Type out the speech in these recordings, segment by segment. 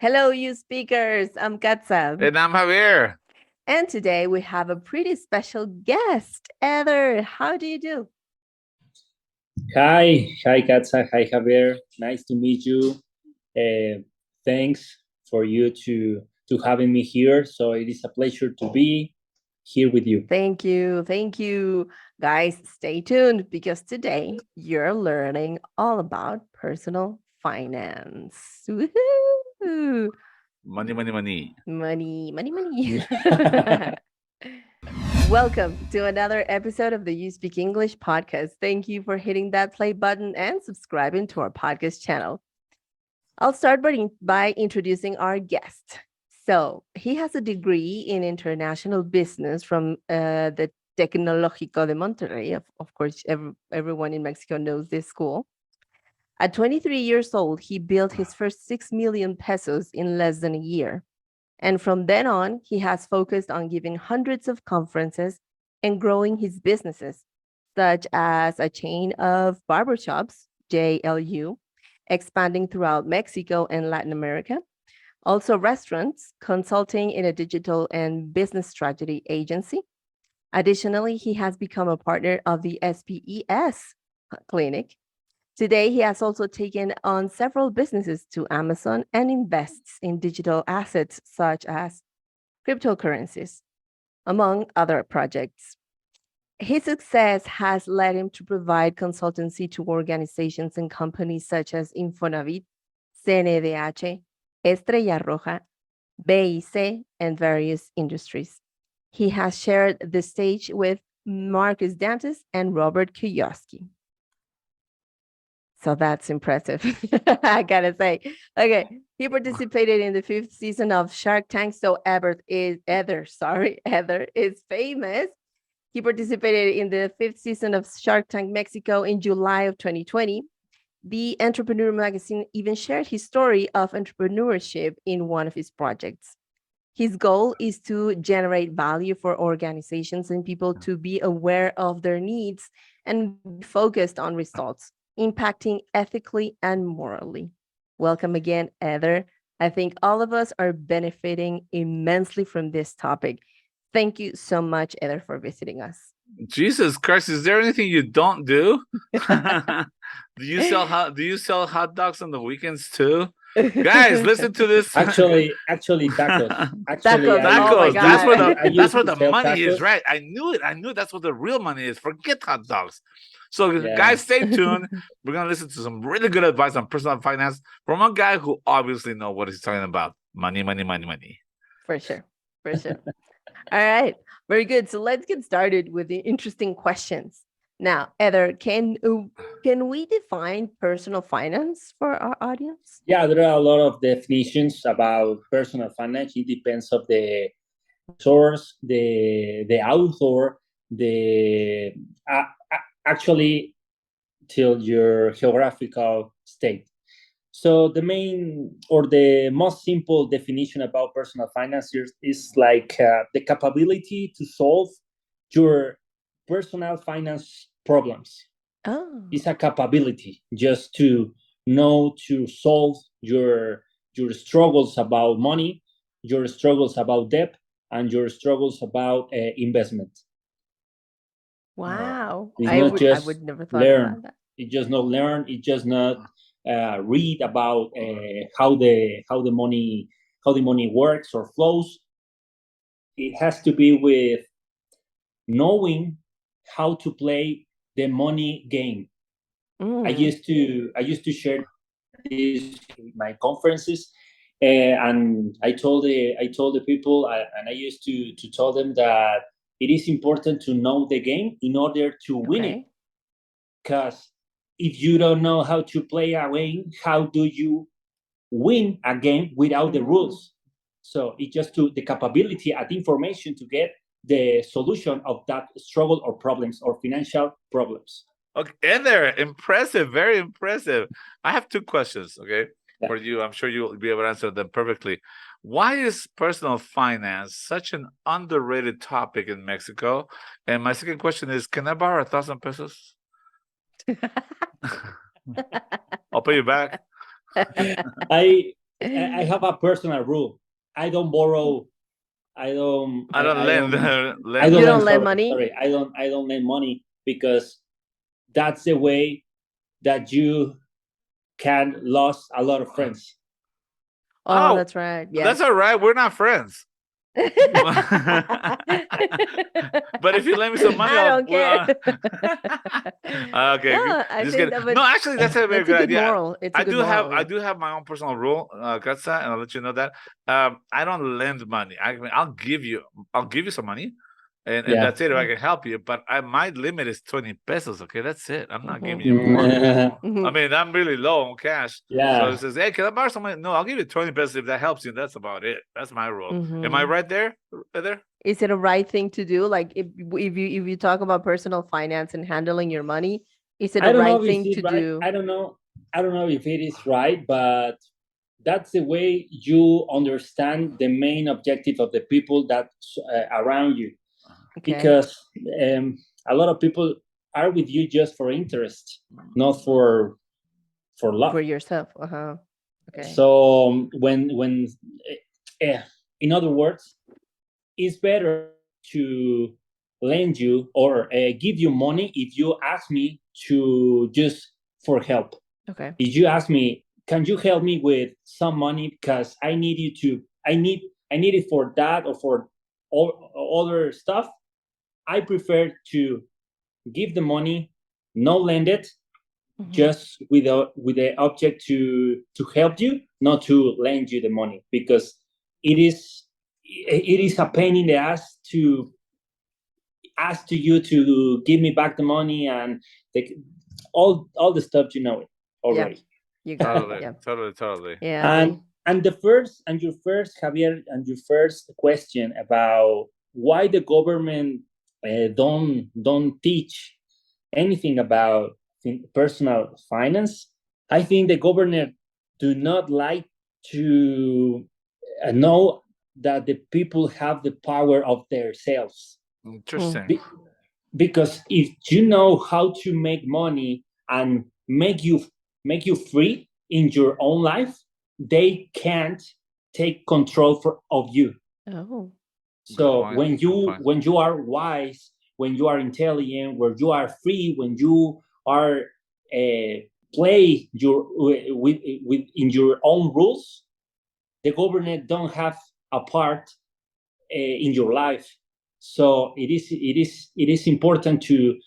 Hello, you speakers. I'm Katsa. And I'm Javier. And today we have a pretty special guest. Eder, how do you do? Hi, Katza. Hi, Javier. Nice to meet you. Thanks for you to having me here. So it is a pleasure to be here with you. Thank you. Thank you. Guys, stay tuned because today you're learning all about personal finance. Woohoo! Money, money, money. Money, money, money. Welcome to another episode of the You Speak English podcast. Thank you for hitting that play button and subscribing to our podcast channel. I'll start by introducing our guest. So, he has a degree in international business from the Tecnológico de Monterrey. Of course, everyone in Mexico knows this school. At 23 years old, he built his first 6 million pesos in less than a year. And from then on, he has focused on giving hundreds of conferences and growing his businesses, such as a chain of barbershops, JLU, expanding throughout Mexico and Latin America. Also, restaurants, consulting in a digital and business strategy agency. Additionally, he has become a partner of the SPES clinic. Today, he has also taken on several businesses to Amazon and invests in digital assets such as cryptocurrencies, among other projects. His success has led him to provide consultancy to organizations and companies such as Infonavit, CNDH, Estrella Roja, BIC, and various industries. He has shared the stage with Marcus Dantes and Robert Kiyosaki. So that's impressive, I gotta say. Okay, he participated in the 5th season of Shark Tank. So Eder is famous. He participated in the 5th season of Shark Tank Mexico in July of 2020. The Entrepreneur magazine even shared his story of entrepreneurship in one of his projects. His goal is to generate value for organizations and people to be aware of their needs and be focused on results, impacting ethically and morally. Welcome again, Eder. I think all of us are benefiting immensely from this topic. Thank you so much, Eder, for visiting us. Jesus Christ, is there anything you don't do? Do you sell hot dogs on the weekends too? Guys, listen to this. Actually, tacos. Actually, Tacos. Oh my Tacos. That's where God. the that's used where to the sell money is, tacos. right? I knew it. I knew that's what the real money is. Forget hot dogs. So, Yeah. guys, stay tuned. We're gonna listen to some really good advice on personal finance from a guy who obviously knows what he's talking about. Money, money, money, money. For sure. For sure. All right. Very good. So let's get started with the interesting questions. Now, Eder, can we define personal finance for our audience? Yeah, there are a lot of definitions about personal finance. It depends of the source, the author, the actually till your geographical state. So the main or the most simple definition about personal finance is like the capability to solve your personal finance problems. Oh, It's a capability just to know to solve your struggles about money, your struggles about debt, and your struggles about investment. wow. It's I not would just never thought about learn. that. It's just not learn. It's just not read about how the money works or flows. It has to be with knowing how to play the money game. Mm, I used to share this in my conferences, and I told the people, and I used to tell them that it is important to know the game in order to win it. okay. Because if you don't know how to play a game, how do you win a game without the Mm. rules? So it's just to the capability and information to get the solution of that struggle or problems or financial problems. Okay, in there, impressive, very impressive. I have two questions, okay, Yeah. for you. I'm sure you'll be able to answer them perfectly. Why is personal finance such an underrated topic in Mexico? And my second question is, can I borrow 1,000 pesos? I'll pay you back. I I have a personal rule. I don't borrow. I don't. I don't lend. I don't You lend. don't lend Sorry, money? sorry. I don't lend money because that's the way that you can lose a lot of friends. Oh, Oh, that's right. Yeah. that's all right. We're not friends. But if you lend me some money, I I'll, don't care. okay, No, I just think kidding. that No, actually, that's a very that's a good good idea. moral. It's a good moral. I do have my own personal rule, Katsa, and I'll let you know that. I don't lend money. I mean, I'll give you some money, and Yeah. that's it. If I can help you, but my limit is 20 pesos. Okay, that's it. I'm not giving Mhm. you more. Mhm. I mean, I'm really low on cash. So Yeah. it says, hey, can I borrow some money? No, I'll give you 20 pesos if that helps you. That's about it. That's my rule. Am I Mhm. right there? There? Is it a right thing to do? Like if you talk about personal finance and handling your money, is it I a don't know right if thing it's to right. do? I don't know. I don't know if it is right, but that's the way you understand the main objective of the people that's around you. Okay. Because a lot of people are with you just for interest, not for love. For yourself. Uh-huh. Okay. So when in other words, it's better to lend you or give you money if you ask me to just for help. Okay. If you ask me, can you help me with some money because I need you to, I need it for that or for all other stuff. I prefer to give the money, no lend it, Mhm. just with the object to help you, not to lend you the money, because it is a pain in the ass to ask to you to give me back the money and the, all the stuff you know it already. You got it. Totally, Yeah. totally. Yeah. And your first Javier, and your first question about why the government don't teach anything about personal finance. I think the government do not like to know that the people have the power of themselves. Interesting. Because if you know how to make money and make you free in your own life, they can't take control of you. Oh. So point, when good you point. when you are wise, when you are intelligent, when you are free, when you are play your with in your own rules, the government don't have a part in your life. So it is important to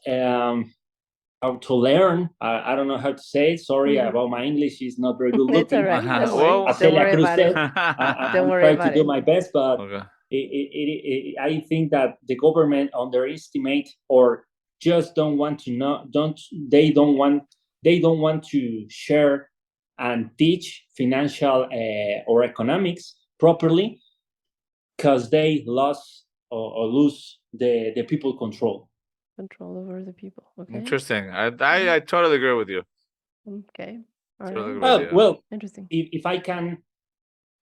um, auto learn. I don't know how to say it. Sorry Mhm. about my English. Is not very good It's all looking. right. Don't worry. Well, As Don't Celia worry Cruz about it. said, Don't I'm worry trying about to do it. my best, but okay. I think that the government underestimate or just don't want to know. They don't want to share and teach financial or economics properly because they lost or lose the people control. Control over the people. Okay. Interesting. I totally agree with you. Okay. All Totally right. agree with you. Well, Interesting. if I can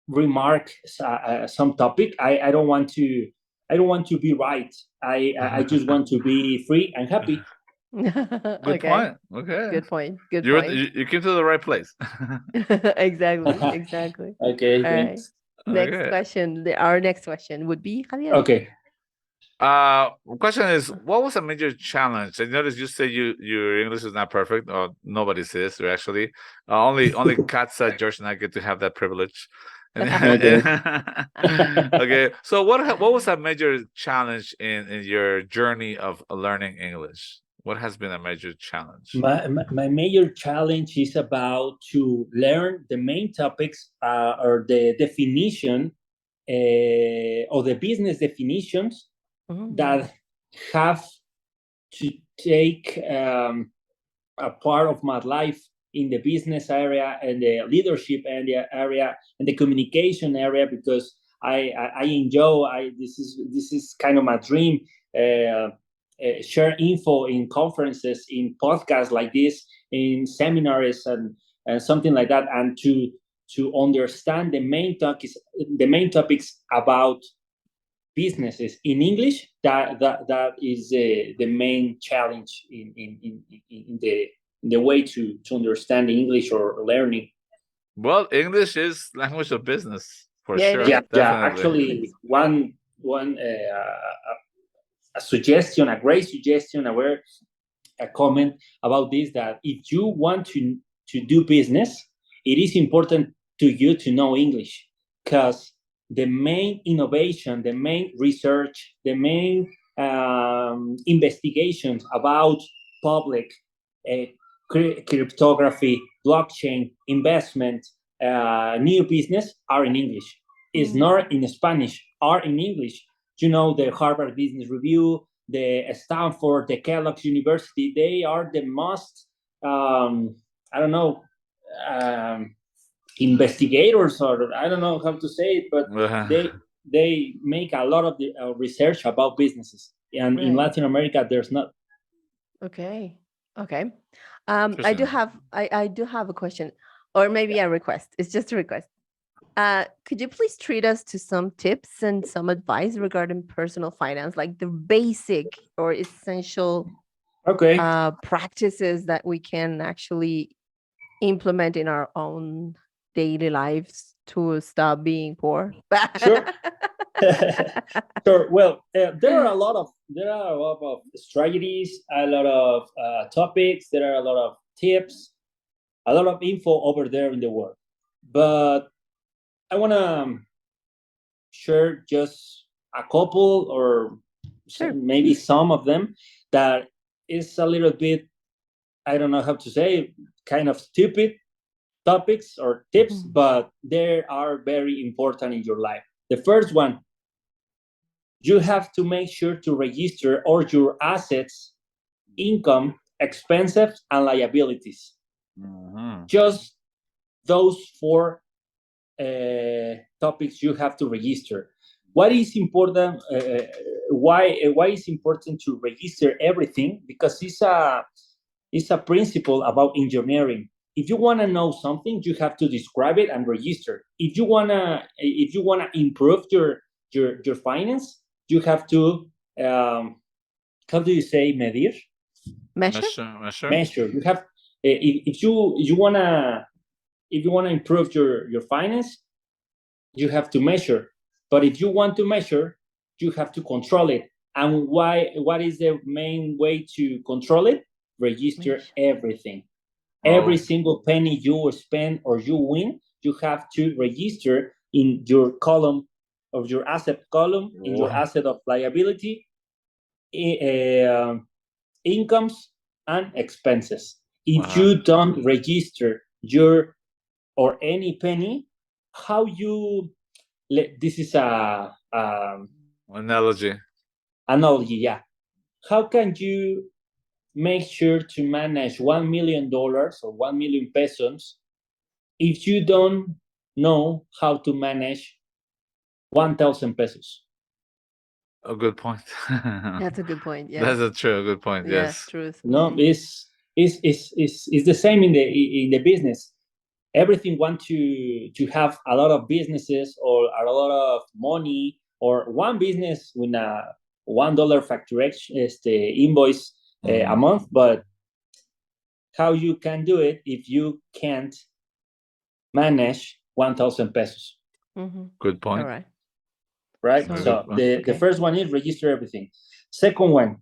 remark some topic, I don't want to be right. I just want to be free and happy. Good Okay. point. Okay. Good point. Good You point. you came to the right place. Exactly. Exactly. Okay, All right. thanks. Next Okay. question. Our next question would be Javier. Okay. Question is, what was a major challenge? I noticed you say your English is not perfect, or nobody says actually. Only Katza, George, and I get to have that privilege. Okay. Okay. So what was a major challenge in your journey of learning English? What has been a major challenge? My major challenge is about to learn the main topics or the definition or the business definitions Mhm. that have to take a part of my life in the business area and the leadership area and the communication area, because I enjoy. This is kind of my dream. Share info in conferences, in podcasts like this, in seminars, and something like that, and to understand the main topics about businesses in English. That is the main challenge in the way to understand English or learning. Well, English is language of business for Yeah, it sure. is. Yeah, Definitely. actually, one a suggestion, a great suggestion, a comment about this, that if you want to do business, it is important to you to know English, because the main innovation, the main research, the main investigations about public uh, cryptography, blockchain, investment, new business are in English. It's not in Spanish, are in English. You know, the Harvard Business Review, the Stanford, the Kellogg's University, they are the most, I don't know, investigators, or I don't know how to say it, but they make a lot of the research about businesses. And in Right. Latin America, there's not. Okay. Okay. I do Interesting. have I do have a question, or maybe a request. It's just a request. Could you please treat us to some tips and some advice regarding personal finance, like the basic or essential Okay. practices that we can actually implement in our own daily lives to stop being poor? Sure. Sure. Well, there are a lot of strategies, a lot of topics. There are a lot of tips, a lot of info over there in the world. But I want to share just a couple, or Sure. maybe some of them, that is a little bit, I don't know how to say, kind of stupid topics or tips, Mhm. but they are very important in your life. The first one, you have to make sure to register all your assets, income, expenses, and liabilities. Mhm. Just those four topics you have to register. What is important? Why is important to register everything? Because it's a principle about engineering. If you want to know something, you have to describe it and register. If you wanna improve your finance, you have to how do you say medir? Measure? Measure. Measure. You have if you wanna improve your finance, you have to measure. But if you want to measure, you have to control it. And what is the main way to control it? Register Measure. everything. Every Oh. single penny you spend or you win, you have to register in your column of your asset column, in your Wow. asset of liability, uh, incomes, and expenses. If Wow. you don't register your or any penny, how you this is a Analogy. analogy, yeah. How can you make sure to manage $1 million or 1 million pesos if you don't know how to manage 1,000 pesos? A good point. That's a good point. That's Yes. a true good point. Yes, Yes. truth. No, is the same in the business. Everything want to have a lot of businesses or a lot of money, or one business with a $1 facturation invoice a month, but how you can do it if you can't manage 1,000 pesos, Mm-hmm. Good All point. right. right? A So, good So point. the okay. first one is register everything. Second one,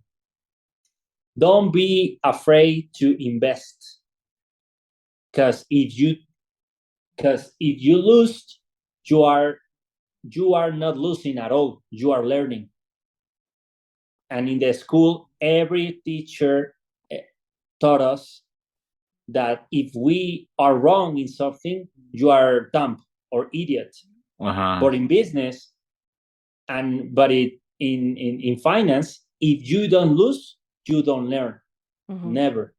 don't be afraid to invest, because if you lose, you are not losing at all. You are learning. And in the school, every teacher taught us that if we are wrong in something, you are dumb or idiot. Uh-huh. But in business, in finance, if you don't lose, you don't learn. Mm-hmm. Never,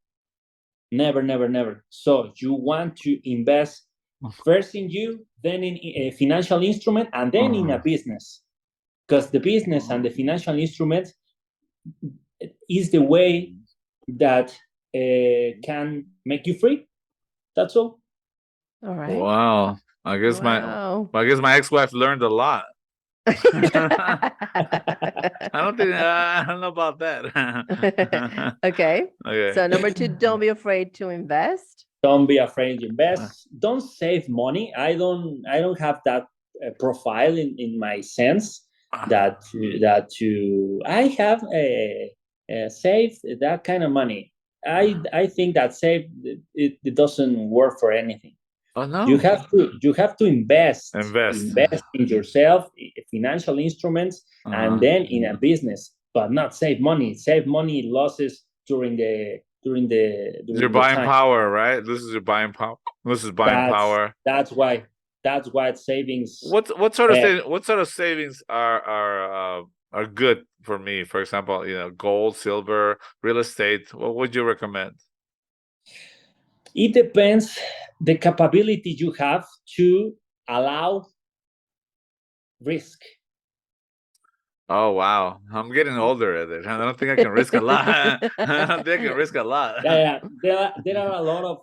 never, never, never. So you want to invest first in you, then in a financial instrument, and then in a business, because the business and the financial instrument is the way that can make you free. That's all. All right. Wow. Wow. I guess my ex-wife learned a lot. I don't know about that. Okay. Okay. So number 2, don't be afraid to invest. Don't be afraid to invest. Don't save money. I don't have that profile in my sense that I have a save that kind of money. I think that save it doesn't work for anything. Oh You no. have to invest Invest. in yourself, financial instruments, and then in a business, but not save money. Save money losses Your during the buying time. power, right? This is your buying power. This is buying That's power. that's why savings. What sort of what sort of savings are good for me? For example, gold, silver, real estate. What would you recommend? It depends the capability you have to allow risk. Oh wow, I'm getting older at it. I don't think I can risk a lot. I don't think I can risk a lot. Yeah, there are a lot of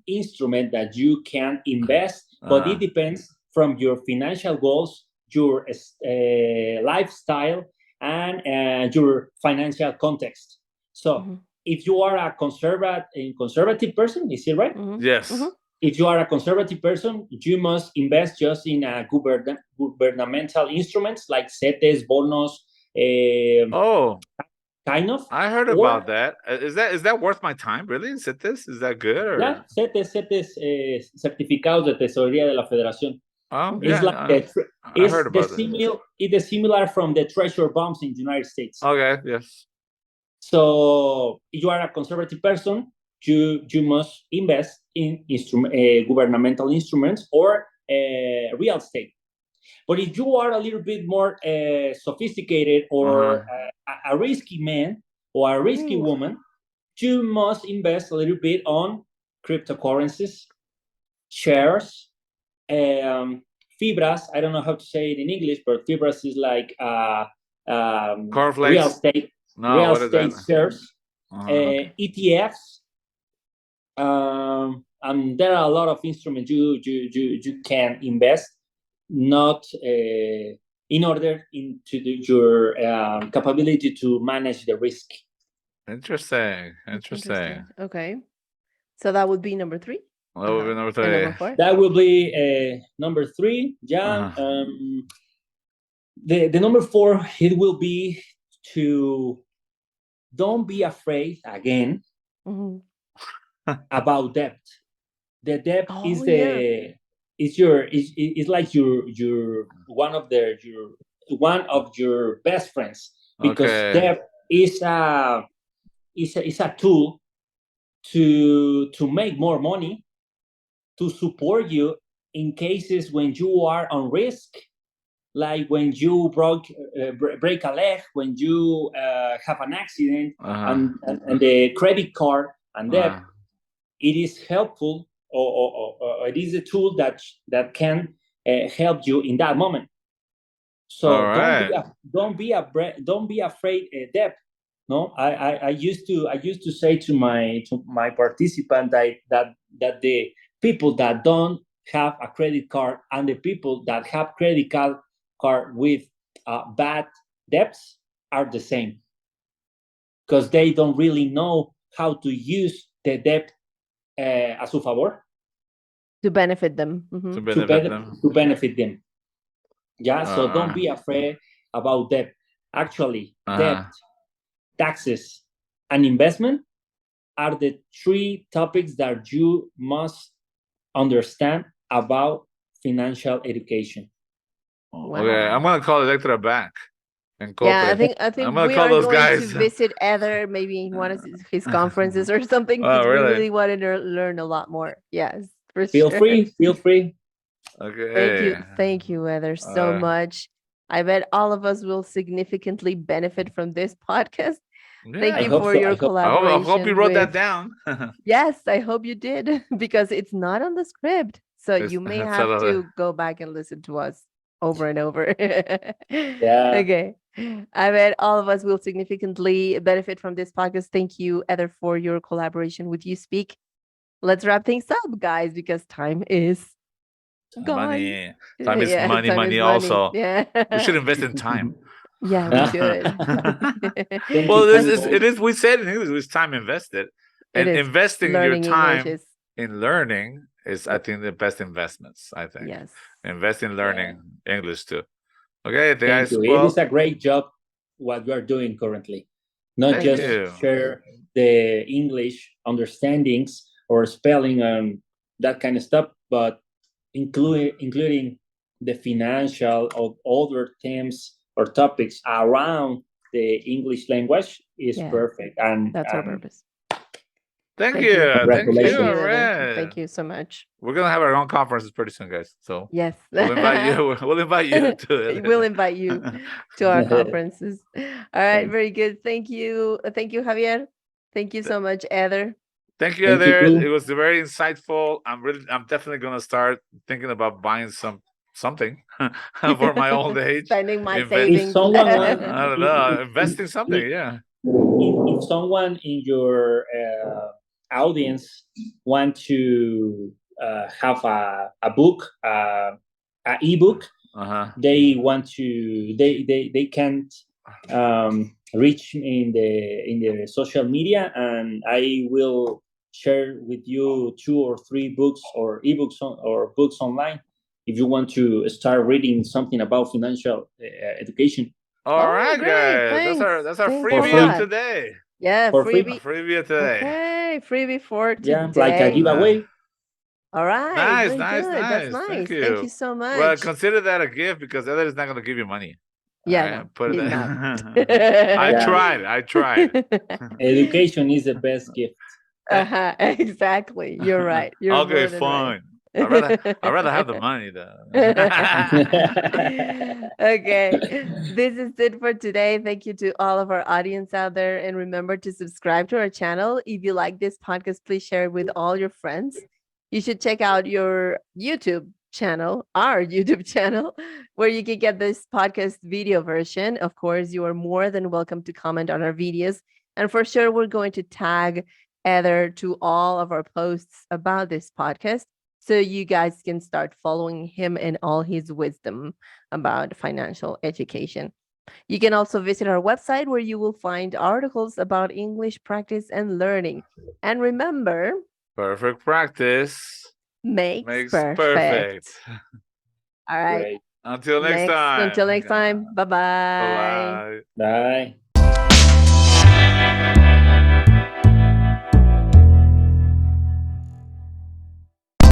instruments that you can invest, but it depends from your financial goals, your lifestyle, and your financial context. So, if you are a conservative person, is it right? Yes. If you are a conservative person, you must invest just in governmental instruments like CETES, bonos, Oh, kind of. I heard Or about that. Is that worth my time? Really? Is that good? Or? ya, CETES, certificados de tesorería de la Federación. Oh, It's yeah. like I heard about that. It's similar from the treasury bonds in the United States. Okay. Yes. So if you are a conservative person, you must invest in governmental instruments or real estate. But if you are a little bit more sophisticated or a risky man or a risky woman, you must invest a little bit on cryptocurrencies, shares, fibras. I don't know how to say it in English, but fibras is like real estate. No, real what is estate that? shares, Okay. ETFs. And there are a lot of instruments you can invest, not in order into your capability to manage the risk. Interesting. Okay. So that would be number 3. That would be number And 3. number 4. That will be number 3. Yeah. The number 4, it will be to don't be afraid again about debt. The debt is like your one of your best friends, because debt is a tool to make more money, to support you in cases when you are on risk, like when you break a leg, when you have an accident, and the credit card and debt. It is helpful, or it is a tool that can help you in that moment. So don't be afraid debt. No, I used to say to my participant that the people that don't have a credit card and the people that have credit card with bad debts are the same, because they don't really know how to use the debt a su favor, to benefit them. To benefit them. Yeah, so don't be afraid about debt. Actually, debt, taxes, and investment are the 3 topics that you must understand about financial education. Wow. Okay, I'm gonna call Electra back. Yeah, I think I'm gonna we call are those going guys. to visit Eder maybe in one of his conferences or something, because we really wanted to learn a lot more. Yes, for Feel sure. Feel free. Okay. Thank you, Eder, so much. I bet all of us will significantly benefit from this podcast. Thank you for your collaboration. I hope you wrote that down. Yes, I hope you did, because it's not on the script. So you may have to go back and listen to us over and over. Yeah. Okay. I bet all of us will significantly benefit from this podcast. Thank you, Eder, for your collaboration with Uspk. Let's wrap things up, guys, because time is gone. Money. Time is money time also. Yeah. We should invest in time. Yeah, we should. Thank Well, you, it is. We said in English, it's time invested, It and is. investing your Learning English time is, in learning is, I think, the best investments. I think yes. invest in Yeah. learning English too. Okay, Thank guys. you. It Well, is a great job what you are doing currently. Not thank just you. share the English understandings or spelling and that kind of stuff, but including the financial or other themes or topics around the English language is Yeah. perfect. And That's our purpose. Thank Thank you. you. Thank you. Congratulations. Thank you, All Eder. right. Thank you so much. We're gonna have our own conferences pretty soon, guys. So Yes. we'll invite you. We'll invite you to it. We'll invite you to our conferences. All right, very good. Thank you. Thank you, Javier. Thank you so much, Eder. Thank you, Thank you Eder. too. It was very insightful. I'm definitely gonna start thinking about buying something for my old age. Spending my Invest- savings. If someone I want, don't know, investing something. Yeah. if someone in your audience want to have a book, a ebook, Uh-huh. they want to they can't reach me in the social media, and I will share with you 2 or 3 books or ebooks or books online if you want to start reading something about financial education. All Oh, right, great. guys. Thanks. That's our Thanks a freebie free. of lot. today. Yeah, For free. A freebie. freebie of today. Okay, freebie for Yeah, today. like a giveaway. All right, Nice, very nice, good. That's nice. nice. Thank Thank you. you so Well, much. consider that a gift because Eder is not going to give you money. Yeah, All right, no, put it he's there. not. I Yeah. tried. I tried. Education is the best gift. Exactly. You're right. You're Okay, more than right. fine. I'd rather have the money though. Okay, this is it for today. Thank you to all of our audience out there. And remember to subscribe to our channel. If you like this podcast, please share it with all your friends. You should check out your YouTube channel, our YouTube channel, where you can get this podcast video version. Of course, you are more than welcome to comment on our videos. And for sure, we're going to tag Eder to all of our posts about this podcast, so you guys can start following him and all his wisdom about financial education. You can also visit our website where you will find articles about English practice and learning. And remember, Perfect practice makes makes perfect. All right. Great. Until next time. Until next time. Bye-bye. Bye-bye. Bye.